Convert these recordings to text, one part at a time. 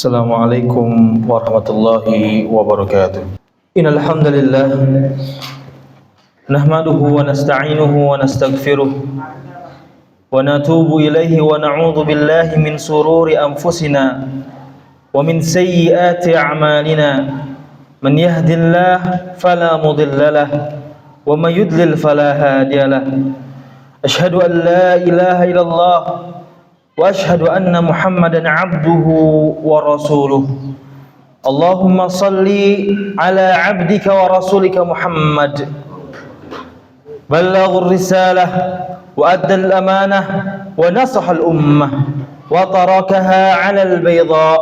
Assalamualaikum warahmatullahi wabarakatuh. Innal hamdalillah nahmaduhu wa nasta'inuhu wa nastaghfiruh wa natubu ilaihi wa na'udzu billahi min sururi anfusina wa min sayyiati a'malina. Man yahdihillahu fala mudilla lahu wa may yudlil fala hadiya lahu. Asyhadu an la ilaha illallah wa asyhadu anna Muhammadan abduhu wa rasuluh. Allahumma salli ala abdika wa rasulika Muhammad. Ballaghur risalah wa addal amanah wa nasahal ummah wa tarakaha ala al-bayda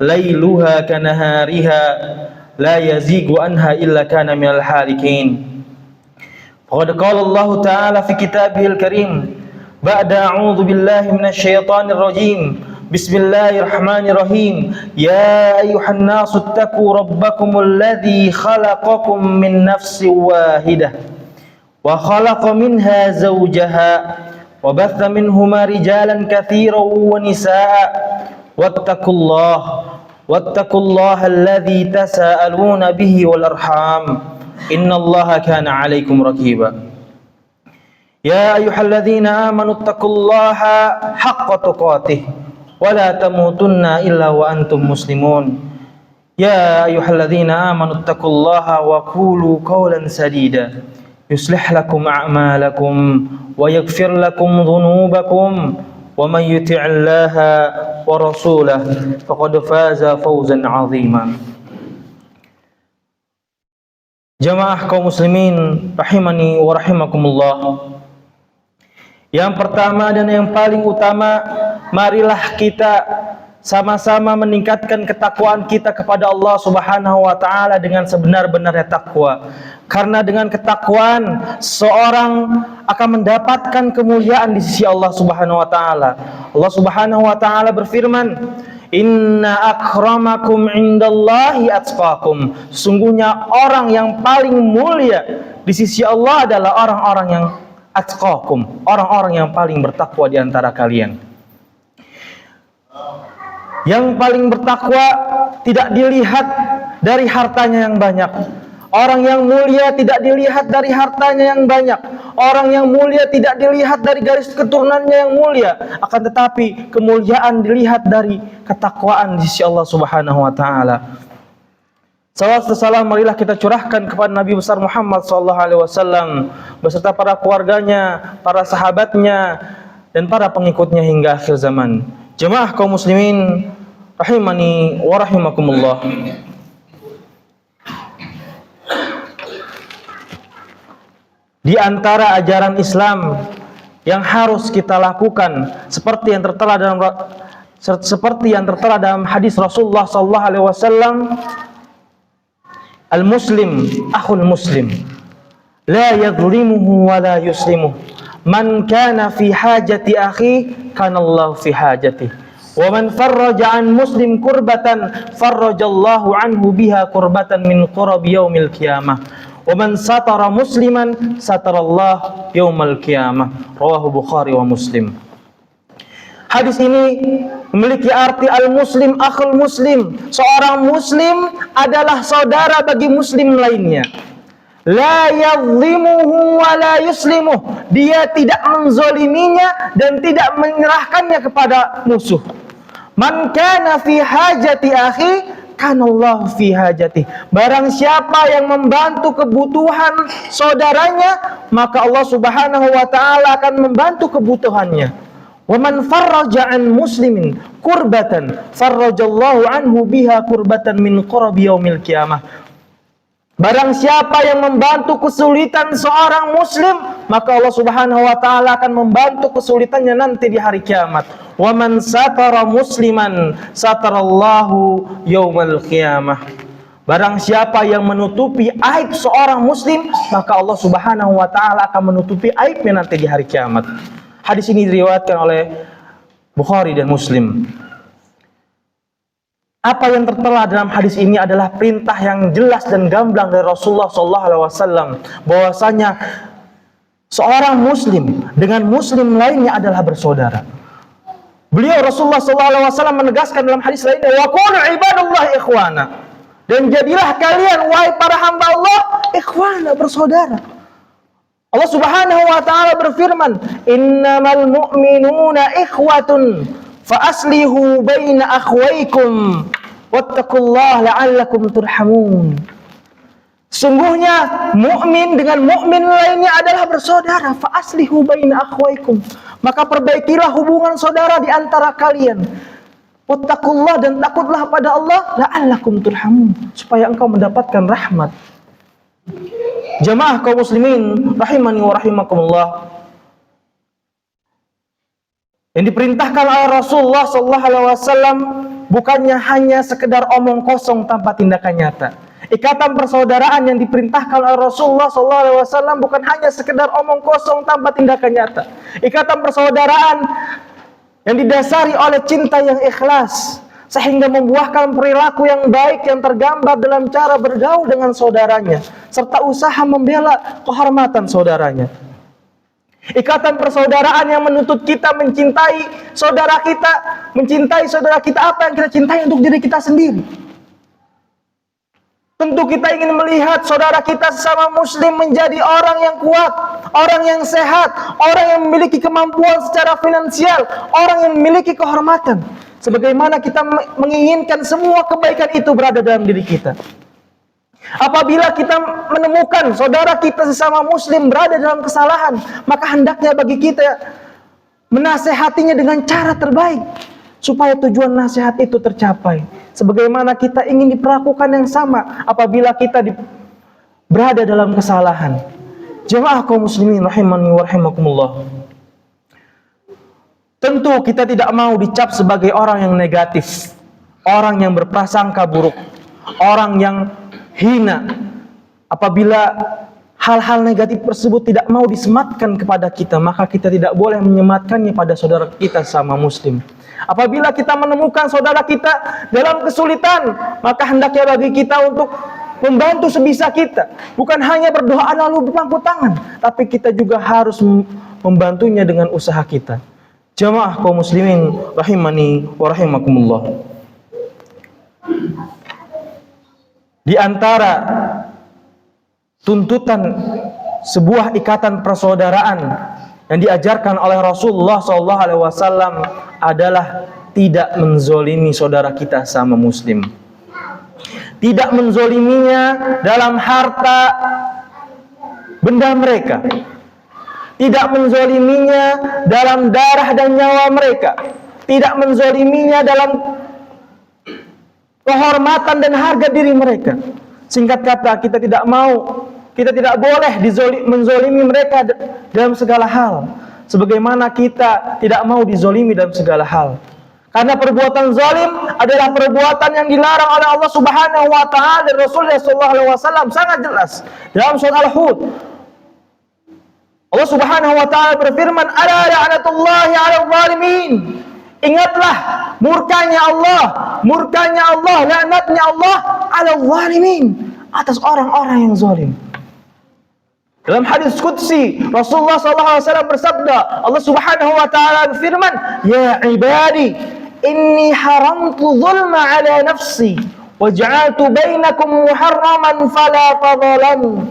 layluha kanahariha la yazigu anha illa kana minal halikin. Faqad qala Allah ta'ala fi kitabihil karim ba'da a'udzu billahi minasy syaithanir rajim. Bismillahirrahmanirrahim. Ya ayyuhan nasu ittaqu rabbakumul ladzi khalaqakum min nafsin wahidah wa khalaqa minha zawjaha wa batha minhuma rijalan katsiran wa nisaa wattaqullaha alladzi tasaaluna bihi wal arham innallaha kana 'alaikum raqiba. Ya ayyuhalladzina amanu taqullaha haqqa tuqatih wa la tamutunna illa wa antum muslimun. Ya ayyuhalladzina amanu taqullaha wa qulu qawlan sadida yuslih lakum a'malakum wa yaghfir lakum dhunubakum wa man yuti'illaha wa rasulahu faqad faza fawzan 'azima. Jamaah kaum muslimin rahimani wa rahimakumullah. Yang pertama dan yang paling utama, marilah kita sama-sama meningkatkan ketakwaan kita kepada Allah Subhanahu wa taala dengan sebenar-benarnya takwa. Karena dengan ketakwaan seorang akan mendapatkan kemuliaan di sisi Allah Subhanahu wa taala. Allah Subhanahu wa taala berfirman, "Inna akramakum indallahi atqakum." Sungguhnya orang yang paling mulia di sisi Allah adalah orang-orang yang atqakum, orang-orang yang paling bertakwa di antara kalian. Yang paling bertakwa tidak dilihat dari hartanya yang banyak. Orang yang mulia tidak dilihat dari hartanya yang banyak. Orang yang mulia tidak dilihat dari garis keturunannya yang mulia. Akan tetapi kemuliaan dilihat dari ketakwaan di sisi Allah Subhanahu wa taala. Salawat dan salam marilah kita curahkan kepada Nabi besar Muhammad SAW beserta para keluarganya, para sahabatnya, dan para pengikutnya hingga akhir zaman. Jemaah kaum muslimin rahimani wa rahimakumullah. Di antara ajaran Islam yang harus kita lakukan seperti yang tertera dalam hadis Rasulullah SAW, al-muslim akhul muslim la yadhlimuhu wa la yuslimuhu man kana fi hajati akhi kana Allah fi hajati wa man farraja an muslim kurbatan farrajallahu anhu biha kurbatan min qurabi yaumil qiyamah wa man satara musliman satarallah yaumal qiyamah. Rawahu Bukhari wa Muslim. Hadis ini memiliki arti al-muslim akhul muslim. Seorang muslim adalah saudara bagi muslim lainnya. La yadhlimuhu wa la yuslimuh. Dia tidak menzoliminya dan tidak menyerahkannya kepada musuh. Man kana fi hajati akhi kana Allah fi hajati. Barang siapa yang membantu kebutuhan saudaranya, maka Allah Subhanahu wa taala akan membantu kebutuhannya. Wa man farraja an muslimin kurbatan farrajallahu anhu biha kurbatan min qurabi yaumil qiyamah. Barang siapa yang membantu kesulitan seorang muslim, maka Allah Subhanahu wa taala akan membantu kesulitannya nanti di hari kiamat. Wa man satara musliman satarallahu yaumal qiyamah. Barang siapa yang menutupi aib seorang muslim, maka Allah Subhanahu wa taala akan menutupi aibnya nanti di hari kiamat. Hadis ini diriwayatkan oleh Bukhari dan Muslim. Apa yang tertera dalam hadis ini adalah perintah yang jelas dan gamblang dari Rasulullah SAW bahwasanya seorang muslim dengan muslim lainnya adalah bersaudara. Beliau Rasulullah SAW menegaskan dalam hadis lainnya, wa kunu ibadallah ikhwana. Dan jadilah kalian wahai para hamba Allah ikhwana, bersaudara. Allah Subhanahu wa taala berfirman, innamal mu'minuna ikhwatun fa aslihu baina akhwaykum wattaqullaha la'allakum turhamun. Sungguhnya mukmin dengan mukmin lainnya adalah bersaudara. Fa aslihu baina akhwaykum. Maka perbaikilah hubungan saudara di antara kalian. Wattaqullah, dan takutlah pada Allah, la'allakum turhamun, supaya engkau mendapatkan rahmat. Jamaah kaum muslimin rahimani wa rahimakumullah. Yang diperintahkan oleh Rasulullah sallallahu alaihi wasallam bukannya hanya sekedar omong kosong tanpa tindakan nyata. Ikatan persaudaraan yang diperintahkan oleh Rasulullah SAW bukan hanya sekedar omong kosong tanpa tindakan nyata. Ikatan persaudaraan yang didasari oleh cinta yang ikhlas, sehingga membuahkan perilaku yang baik yang tergambar dalam cara bergaul dengan saudaranya, serta usaha membela kehormatan saudaranya. Ikatan persaudaraan yang menuntut kita mencintai saudara kita apa yang kita cintai untuk diri kita sendiri. Tentu kita ingin melihat saudara kita sesama muslim menjadi orang yang kuat, orang yang sehat, orang yang memiliki kemampuan secara finansial, orang yang memiliki kehormatan. Sebagaimana kita menginginkan semua kebaikan itu berada dalam diri kita. Apabila kita menemukan saudara kita sesama muslim berada dalam kesalahan, maka hendaknya bagi kita menasehatinya dengan cara terbaik, supaya tujuan nasihat itu tercapai. Sebagaimana kita ingin diperlakukan yang sama apabila kita berada dalam kesalahan. Jemaah kaum muslimin rahimani wa rahimakumullah. Tentu kita tidak mau dicap sebagai orang yang negatif, orang yang berprasangka buruk, orang yang hina. Apabila hal-hal negatif tersebut tidak mau disematkan kepada kita, maka kita tidak boleh menyematkannya pada saudara kita sama muslim. Apabila kita menemukan saudara kita dalam kesulitan, maka hendaknya bagi kita untuk membantu sebisa kita. Bukan hanya berdoa lalu berpangku tangan, tapi kita juga harus membantunya dengan usaha kita. Jamaah kaum muslimin rahimani wa rahimakumullah. Di antara tuntutan sebuah ikatan persaudaraan yang diajarkan oleh Rasulullah SAW adalah tidak menzolimi saudara kita sama muslim. Tidak menzoliminya dalam harta benda mereka. Tidak menzoliminya dalam darah dan nyawa mereka. Tidak menzoliminya dalam kehormatan dan harga diri mereka. Singkat kata, kita tidak boleh menzolimi mereka dalam segala hal. Sebagaimana kita tidak mau dizolimi dalam segala hal. Karena perbuatan zalim adalah perbuatan yang dilarang oleh Allah Subhanahu wa taala dan Rasulullah sallallahu alaihi wasallam sangat jelas dalam surah Al-Hud. Allah Subhanahu wa taala berfirman, "Ala la'natullahi 'alal zalimin." Ingatlah murkanya Allah, laknatnya Allah 'alal zalimin, atas orang-orang yang zalim. Dalam hadis qudsi Rasulullah SAW bersabda, Allah Subhanahu wa taala berfirman, "Ya ibadi, inni haramtu zulma ala nafsi wa ja'altu bainakum muharraman fala tadhalamu."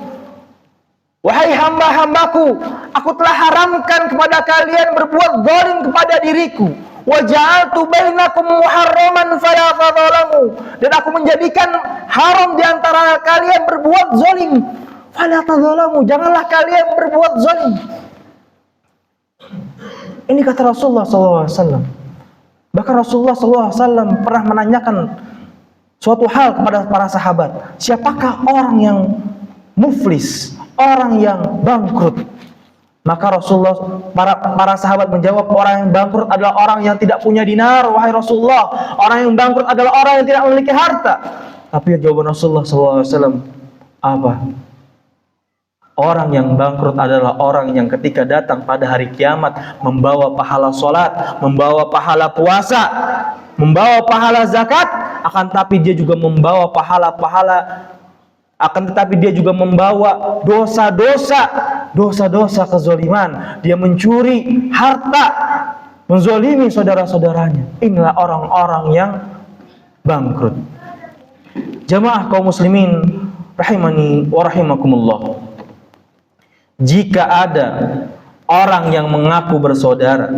Wahai hamba-hambaku, aku telah haramkan kepada kalian berbuat zalim kepada diriku. Wa ja'altu bainakum muharraman fala tadhalamu, dan aku menjadikan haram di antara kalian berbuat zalim. Fala tadzalamu, janganlah kalian berbuat zalim. Ini kata Rasulullah SAW. Bahkan Rasulullah SAW pernah menanyakan suatu hal kepada para sahabat, siapakah orang yang muflis, orang yang bangkrut? Maka para sahabat menjawab, orang yang bangkrut adalah orang yang tidak punya dinar, wahai Rasulullah. Orang yang bangkrut adalah orang yang tidak memiliki harta. Tapi jawaban Rasulullah SAW apa? Orang yang bangkrut adalah orang yang ketika datang pada hari kiamat membawa pahala sholat, membawa pahala puasa, membawa pahala zakat, akan tetapi dia juga membawa dosa-dosa kezaliman. Dia mencuri harta menzalimi saudara-saudaranya. Inilah orang-orang yang bangkrut. Jamaah kaum muslimin rahimani wa rahimakumullah. Jika ada orang yang mengaku bersaudara,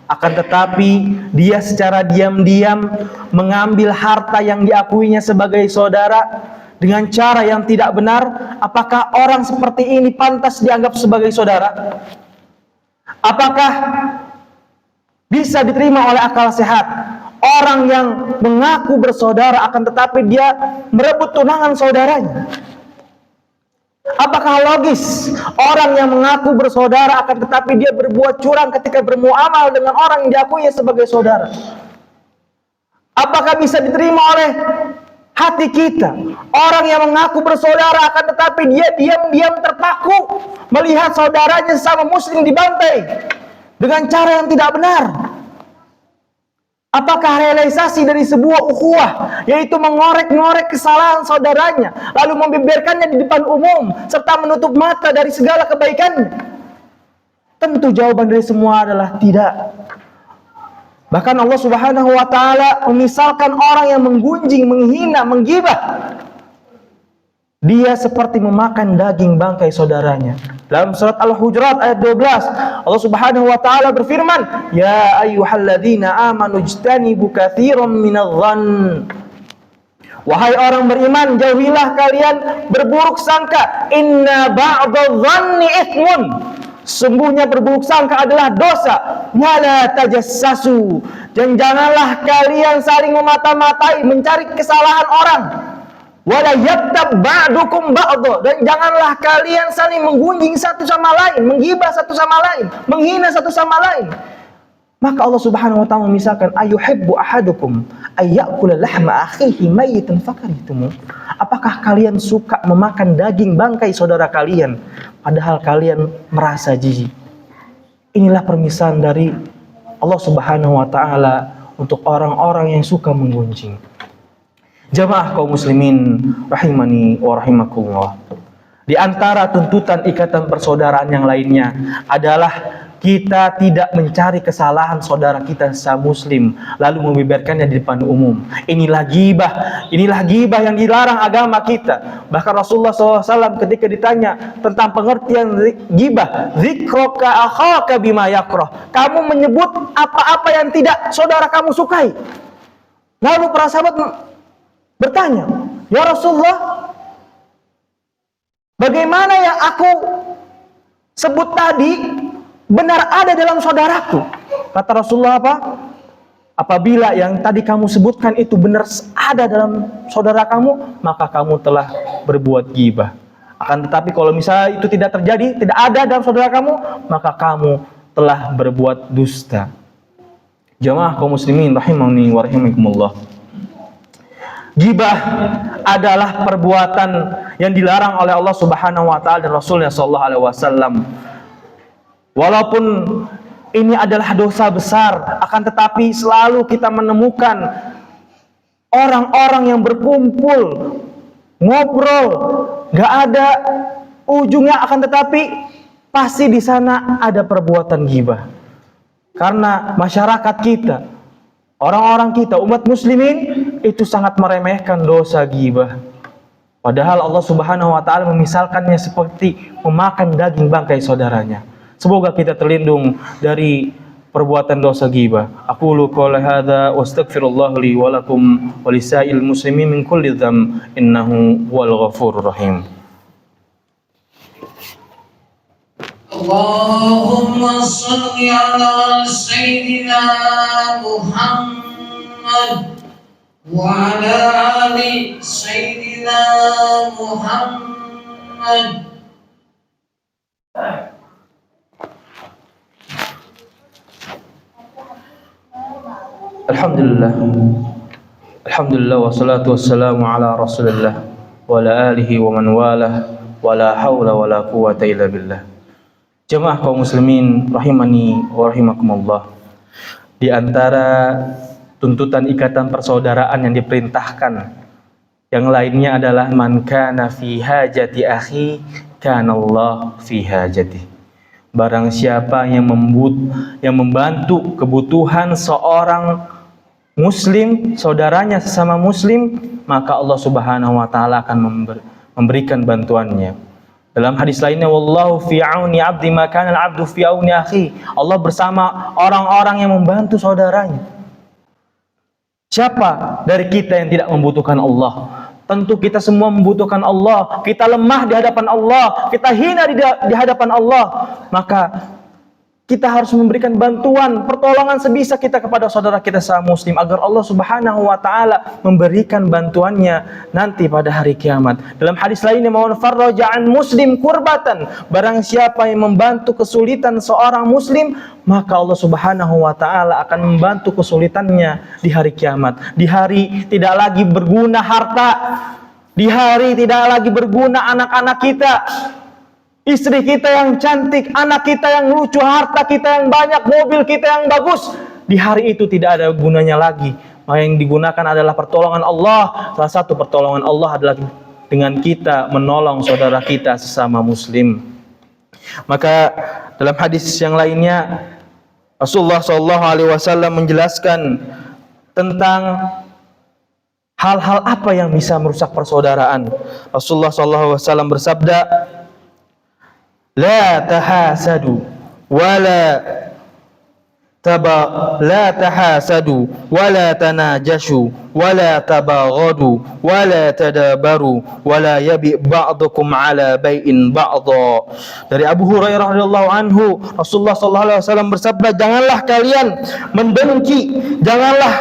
akan tetapi dia secara diam-diam mengambil harta yang diakuinya sebagai saudara dengan cara yang tidak benar, apakah orang seperti ini pantas dianggap sebagai saudara? Apakah bisa diterima oleh akal sehat orang yang mengaku bersaudara akan tetapi dia merebut tunangan saudaranya? Apakah logis orang yang mengaku bersaudara akan tetapi dia berbuat curang ketika bermuamal dengan orang yang diakuinya sebagai saudara? Apakah bisa diterima oleh hati kita orang yang mengaku bersaudara akan tetapi dia diam-diam terpaku melihat saudaranya sesama muslim dibantai dengan cara yang tidak benar? Apakah realisasi dari sebuah ukhuwah, yaitu mengorek-ngorek kesalahan saudaranya, lalu membeberkannya di depan umum, serta menutup mata dari segala kebaikannya? Tentu jawaban dari semua adalah tidak. Bahkan Allah Subhanahu wa Ta'ala memisalkan orang yang menggunjing, menghina, menggibah, dia seperti memakan daging bangkai saudaranya. Dalam surat Al-Hujurat ayat 12, Allah Subhanahu wa Ta'ala berfirman, "Ya ayyuhalladzina amanu ijtanibu katsiran minadh-dhann." Wahai orang beriman, jauhilah kalian berburuk sangka. Inna ba'dadh-dhanni itsmun. Sungguhnya berburuk sangka adalah dosa. Wala tajassasu. Dan janganlah kalian saling memata-matai, mencari kesalahan orang. Wala yaktab ba'dukum ba'dha. Dan janganlah kalian saling menggunjing satu sama lain, menggibah satu sama lain, menghina satu sama lain. Maka Allah Subhanahu wa Ta'ala misalkan, ayuhibbu ahadukum ayyakula lahma akhihi mayyitan fakarihtumu. Apakah kalian suka memakan daging bangkai saudara kalian padahal kalian merasa jijik? Inilah permisalan dari Allah Subhanahu wa Ta'ala untuk orang-orang yang suka menggunjing. Jamaah kaum muslimin rahimani wa rahimakumullah. Di antara tuntutan ikatan persaudaraan yang lainnya adalah kita tidak mencari kesalahan saudara kita sesama muslim lalu membeberkannya di depan umum. Inilah ghibah yang dilarang agama kita. Bahkan Rasulullah SAW ketika ditanya tentang pengertian ghibah, zikraka akhaka bima yakrah, kamu menyebut apa-apa yang tidak saudara kamu sukai. Lalu para sahabat bertanya, ya Rasulullah, bagaimana yang aku sebut tadi benar ada dalam saudaraku? Kata Rasulullah apa? Apabila yang tadi kamu sebutkan itu benar ada dalam saudara kamu, maka kamu telah berbuat ghibah. Akan tetapi kalau misalnya itu tidak terjadi, tidak ada dalam saudara kamu, maka kamu telah berbuat dusta. Jamaah kaum muslimin rahimani wa rahimakumullah. Ghibah adalah perbuatan yang dilarang oleh Allah Subhanahu wa Ta'ala dan Rasulnya sallallahu alaihi wasallam. Walaupun ini adalah dosa besar, akan tetapi selalu kita menemukan orang-orang yang berkumpul ngobrol, gak ada ujungnya, akan tetapi pasti di sana ada perbuatan ghibah. Karena masyarakat kita, orang-orang kita, umat muslimin itu sangat meremehkan dosa ghibah. Padahal Allah Subhanahu wa Ta'ala memisalkannya seperti memakan daging bangkai saudaranya. Semoga kita terlindung dari perbuatan dosa ghibah. Aqulu qouli hadza wa astaghfirullah li wa lakum wa lisa'il muslimin min kulli dzam innahu huwal ghafurur rahim. Allahumma shalli ala sayyidina Muhammad wa ala ali sayyidina Muhammad. Alhamdulillah wassalatu wassalamu ala Rasulillah wa ala alihi wa man walah wa la haula wa la quwwata illa billah. Jemaah kaum muslimin rahimani wa rahimakumullah. Di antara tuntutan ikatan persaudaraan yang diperintahkan yang lainnya adalah man kana fi hajati akhi kana Allah fi hajati. Barang siapa yang membantu kebutuhan seorang muslim, saudaranya sesama muslim, maka Allah Subhanahu wa taala akan memberikan bantuannya. Dalam hadis lainnya, wallahu fi auni 'abdi ma kana al-'abdu fi auni akhi. Allah bersama orang-orang yang membantu saudaranya. Siapa dari kita yang tidak membutuhkan Allah? Tentu kita semua membutuhkan Allah. Kita lemah di hadapan Allah, kita hina di hadapan Allah. Maka kita harus memberikan bantuan, pertolongan sebisa kita kepada saudara kita sesama muslim agar Allah Subhanahu wa taala memberikan bantuannya nanti pada hari kiamat. Dalam hadis lainnya, man farraja an muslim kurbatan, barang siapa yang membantu kesulitan seorang muslim, maka Allah Subhanahu wa taala akan membantu kesulitannya di hari kiamat. Di hari tidak lagi berguna harta, di hari tidak lagi berguna anak-anak kita, istri kita yang cantik, anak kita yang lucu, harta kita yang banyak, mobil kita yang bagus. Di hari itu tidak ada gunanya lagi. Maka yang digunakan adalah pertolongan Allah. Salah satu pertolongan Allah adalah dengan kita menolong saudara kita sesama muslim. Maka dalam hadis yang lainnya, Rasulullah SAW menjelaskan tentang hal-hal apa yang bisa merusak persaudaraan. Rasulullah SAW bersabda, La tahasadu wala tanajashu wala tabaghadu wala tadabaru wala yabi ba'dukum ala bai'in ba'dha. Dari Abu Hurairah radhiyallahu anhu, Rasulullah sallallahu alaihi wasallam bersabda, janganlah kalian membenci, janganlah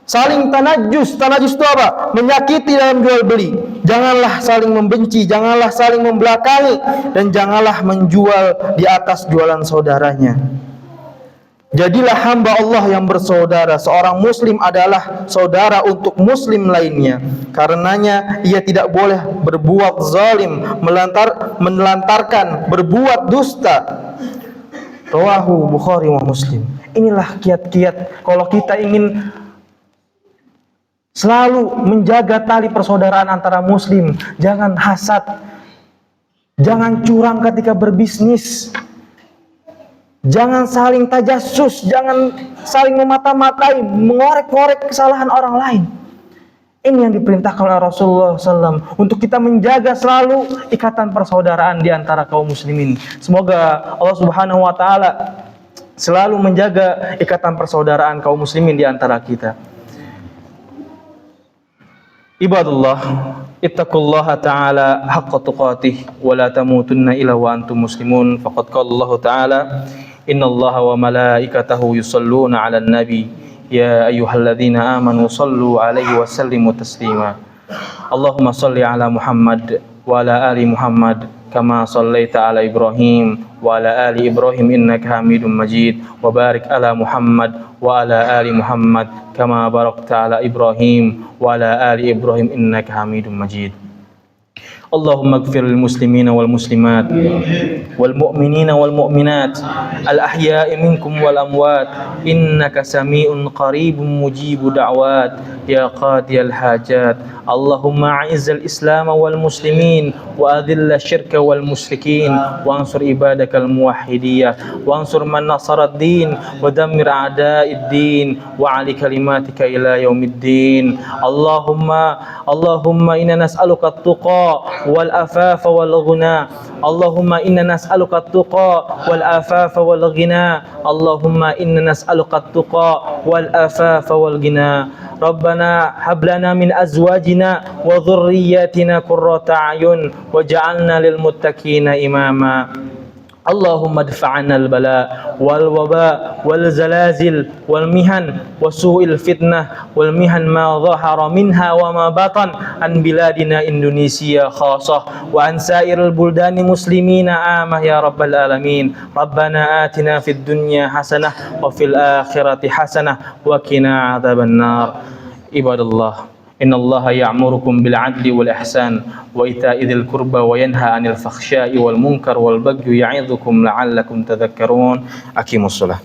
saling tanajus. Tanajus itu apa? Menyakiti dalam jual beli. Janganlah saling membenci, janganlah saling membelakangi, dan janganlah menjual di atas jualan saudaranya. Jadilah hamba Allah yang bersaudara. Seorang muslim adalah saudara untuk muslim lainnya. Karenanya ia tidak boleh berbuat zalim, menelantarkan, berbuat dusta. Rawahu Bukhari wa Muslim. Inilah kiat-kiat kalau kita ingin selalu menjaga tali persaudaraan antara muslim. Jangan hasad, jangan curang ketika berbisnis, jangan saling tajassus, jangan saling memata-matai, mengorek-ngorek kesalahan orang lain. Ini yang diperintahkan oleh Rasulullah SAW untuk kita menjaga selalu ikatan persaudaraan di antara kaum muslimin. Semoga Allah Subhanahu wa taala selalu menjaga ikatan persaudaraan kaum muslimin di antara kita. Ibadullah, ittaqullaha ta'ala haqqa tuqatih wa la tamutunna illa wa antum muslimun. Faqad qala Allah ta'ala, innallaha wa malaikatahu yusalluna 'alan nabi ya ayyuhalladzina amanu sallu 'alaihi wa sallimu taslima. Allahumma shalli 'ala Muhammad wa ala ali Muhammad kama shallaita 'ala Ibrahim wa ala ali Ibrahim innaka Hamidum Majid, wa barik 'ala Muhammad wa ala ali Muhammad kama barakta 'ala Ibrahim wa ala ali Ibrahim innaka Hamidum Majid. Allahumma ighfir lil muslimina wal muslimat wal mu'minina wal mu'minat al ahya'i minkum wal amwat innaka sami'un qaribun mujibu da'wat ya qadiyal hajat. Allahumma a'izzal islam wal muslimin wa adhilla syirka wal musyrikin wa ansur ibadakal muwahhidiyah wa ansur man nasarad din wa dammir a'da'id din wa 'ali kalimatika ila yaumiddin. Allahumma inna nas'aluka at-tuqa wal afafa wal ghina. Allahumma inna nas'aluka at-tuqa wal afafa wal ghina. Allahumma inna nas'aluka at-tuqa wal afafa wal ghina. Rabbana hab lana min azwajina wa dhurriyyatina qurrata a'yun waj'alna lil muttaqina imama. Allahumma adfa'na al-bala wal waba wal zalazil wal mihan wa su'il fitnah wal mihan ma dhahara minha wa ma batan an biladina Indonesia khassah wa an sa'iril buldani muslimina amah ya rabbal alamin. Rabbana atina fid dunya hasanah wa fil akhirati hasanah wa qina adzaban nar. Ibadallah, innallaha ya'murukum bil 'adli wal ihsan wa ita'i dzil qurba wa yanha 'anil fakhsya'i wal munkar wal bagyi ya'idzukum la'allakum tadhakkarun. Aqimus shalah.